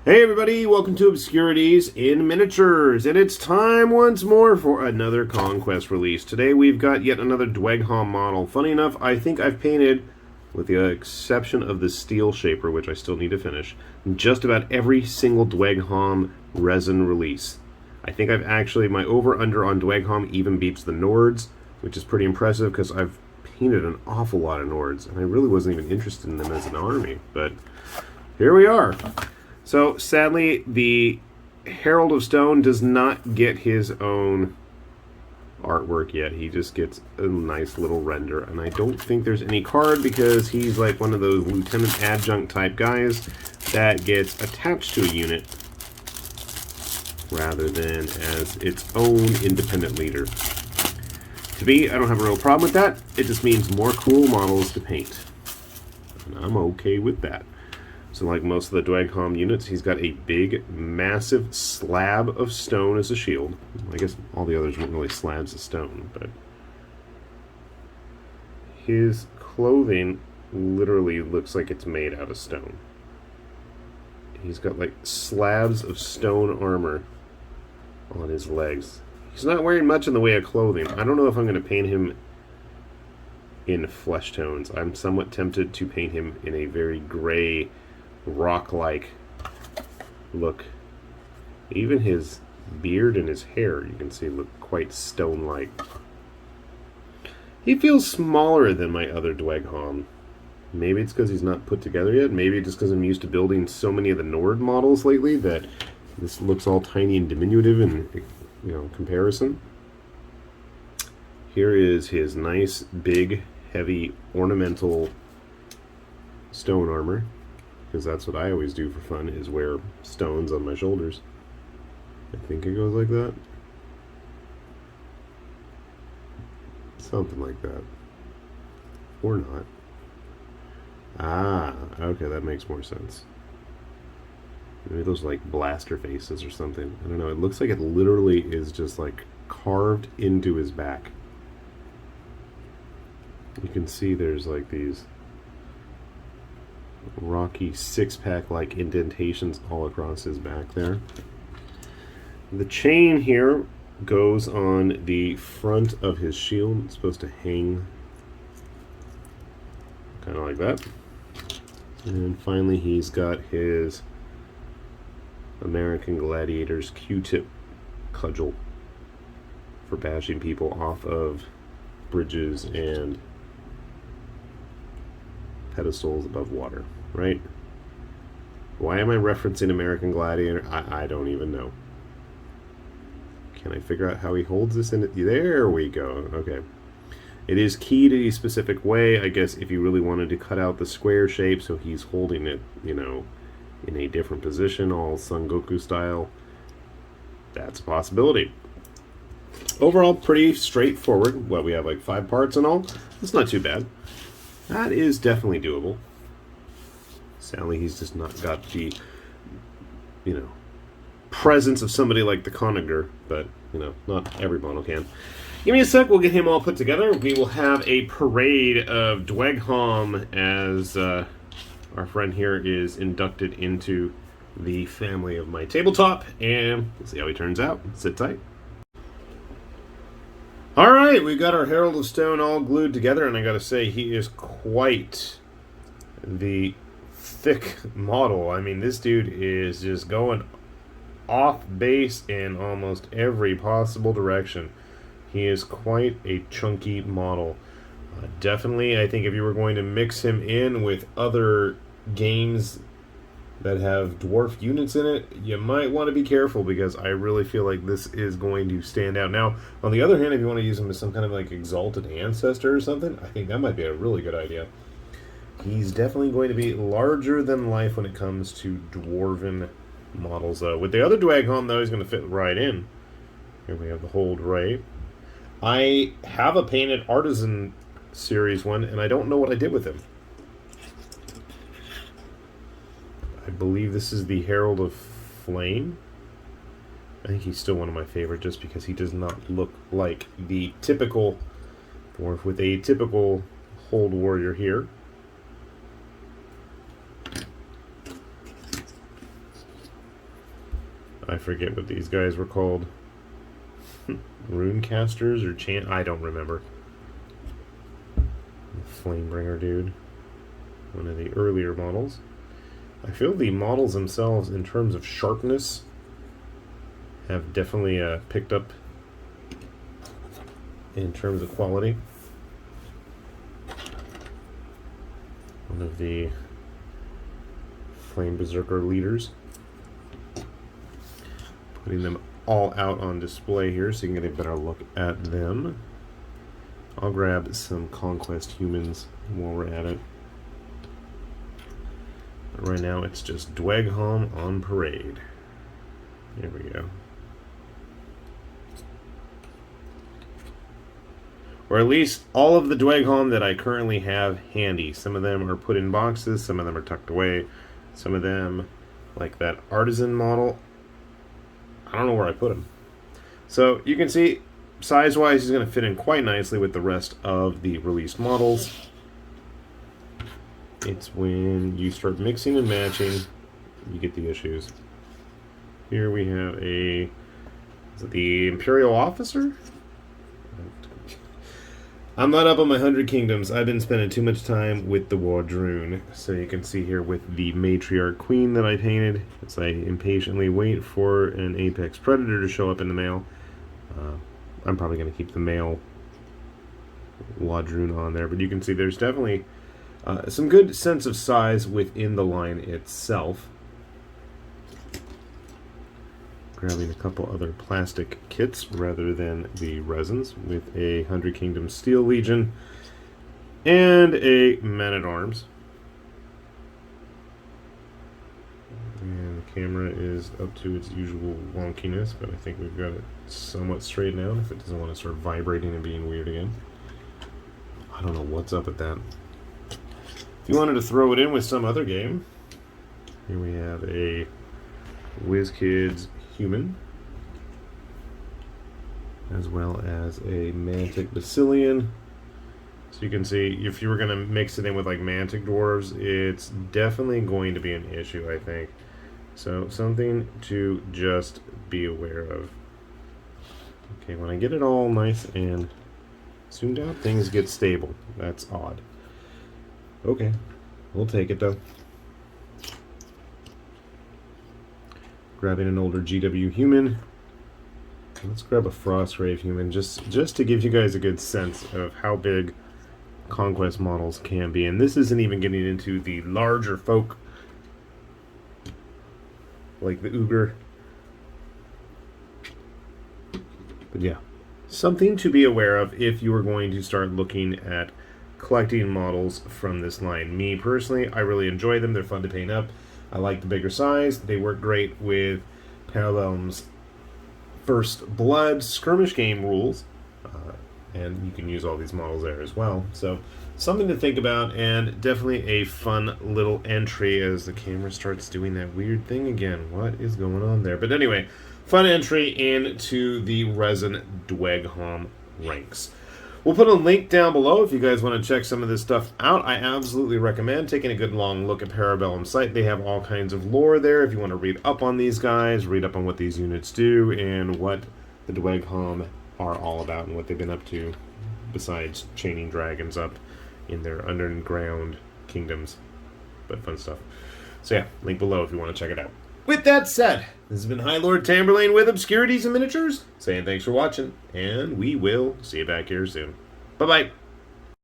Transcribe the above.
Hey everybody, welcome to Obscurities in Miniatures, and it's time once more for another Conquest release. Today we've got yet another Dweghom model. Funny enough, I think I've painted, with the exception of the Steel Shaper, which I still need to finish, just about every single Dweghom resin release. I think I've actually, my over-under on Dweghom even beats the Nords, which is pretty impressive because I've painted an awful lot of Nords, and I really wasn't even interested in them as an army, but here we are. So, sadly, the Herald of Stone does not get his own artwork yet. He just gets a nice little render. And I don't think there's any card because he's like one of those lieutenant adjunct type guys that gets attached to a unit rather than as its own independent leader. To me, I don't have a real problem with that. It just means more cool models to paint. And I'm okay with that. So like most of the Dweghom units, he's got a big, massive slab of stone as a shield. I guess all the others weren't really slabs of stone, but his clothing literally looks like it's made out of stone. He's got like slabs of stone armor on his legs. He's not wearing much in the way of clothing. I don't know if I'm going to paint him in flesh tones. I'm somewhat tempted to paint him in a very gray, rock-like look. Even his beard and his hair, you can see, look quite stone-like. He feels smaller than my other Dweghom. Maybe it's because he's not put together yet. Maybe just because I'm used to building so many of the Nord models lately that this looks all tiny and diminutive in, comparison. Here is his nice, big, heavy, ornamental stone armor. Because that's what I always do for fun, is wear stones on my shoulders. I think it goes like that. Something like that. Or not. Ah, okay, that makes more sense. Maybe those like blaster faces or something. I don't know, it looks like it literally is just like carved into his back. You can see there's like these rocky six-pack like indentations all across his back there. The chain here goes on the front of his shield. It's supposed to hang kind of like that. And finally he's got his American Gladiator's Q-tip cudgel for bashing people off of bridges and pedestals above water, right? Why am I referencing American Gladiator? I don't even know. Can I figure out how he holds this in it? There we go. Okay. It is keyed in a specific way. I guess if you really wanted to cut out the square shape so he's holding it, in a different position, all Son Goku style, that's a possibility. Overall, pretty straightforward. What, we have like 5 parts and all? That's not too bad. That is definitely doable. Sadly, he's just not got the, presence of somebody like the Conager, but, not every model can. Give me a sec, we'll get him all put together. We will have a parade of Dweghom as our friend here is inducted into the family of my tabletop, and we'll see how he turns out. Sit tight. Alright, we've got our Herald of Stone all glued together, and I gotta say, he is quite the thick model. I mean, this dude is just going off base in almost every possible direction. He is quite a chunky model. Definitely, I think if you were going to mix him in with other games that have dwarf units in it, you might want to be careful because I really feel like this is going to stand out. Now, on the other hand, if you want to use him as some kind of like exalted ancestor or something, I think that might be a really good idea. He's definitely going to be larger than life when it comes to dwarven models. With the other Dweghom, though, he's going to fit right in. Here we have the Hold Ray. I have a painted Artisan Series one, and I don't know what I did with him. I believe this is the Herald of Flame. I think he's still one of my favorite just because he does not look like the typical dwarf with a typical Hold Warrior here. I forget what these guys were called. Rune casters or I don't remember. Flamebringer dude. One of the earlier models. I feel the models themselves, in terms of sharpness, have definitely picked up in terms of quality. One of the Flame Berserker leaders. Putting them all out on display here so you can get a better look at them. I'll grab some Conquest humans while we're at it. But right now it's just Dweghom on parade. There we go. Or at least all of the Dweghom that I currently have handy. Some of them are put in boxes, some of them are tucked away. Some of them, like that artisan model, I don't know where I put him. So you can see, size-wise, he's going to fit in quite nicely with the rest of the released models. It's when you start mixing and matching, you get the issues. Here we have is it the Imperial Officer? I'm not up on my 100 Kingdoms. I've been spending too much time with the Wardrune. So you can see here with the Matriarch Queen that I painted, as I impatiently wait for an Apex Predator to show up in the mail. I'm probably going to keep the male Wardrune on there, but you can see there's definitely some good sense of size within the line itself. Grabbing a couple other plastic kits rather than the resins with a 100 Kingdom Steel Legion and a Man-at-Arms. And the camera is up to its usual wonkiness, but I think we've got it somewhat straightened out if it doesn't want to start vibrating and being weird again. I don't know what's up with that. If you wanted to throw it in with some other game, here we have a WizKids human, as well as a Mantic Basilian. So you can see, if you were going to mix it in with like Mantic Dwarves, it's definitely going to be an issue, I think. So something to just be aware of. Okay, when I get it all nice and zoomed out, things get stable. That's odd. Okay, we'll take it though. Grabbing an older GW human. Let's grab a Frostgrave human just to give you guys a good sense of how big Conquest models can be. And this isn't even getting into the larger folk like the Uger. But yeah, something to be aware of if you are going to start looking at collecting models from this line. Me personally, I really enjoy them. They're fun to paint up. I like the bigger size. They work great with Parabellum's First Blood skirmish game rules. And you can use all these models there as well. So something to think about, and definitely a fun little entry as the camera starts doing that weird thing again. What is going on there? But anyway, fun entry into the resin Dweghom ranks. We'll put a link down below if you guys want to check some of this stuff out. I absolutely recommend taking a good long look at Parabellum's site. They have all kinds of lore there if you want to read up on these guys, read up on what these units do, and what the Dweghom are all about and what they've been up to, besides chaining dragons up in their underground kingdoms. But fun stuff. So yeah, link below if you want to check it out. With that said, this has been High Lord Tamberlane with Obscurities and Miniatures, saying thanks for watching, and we will see you back here soon. Bye-bye.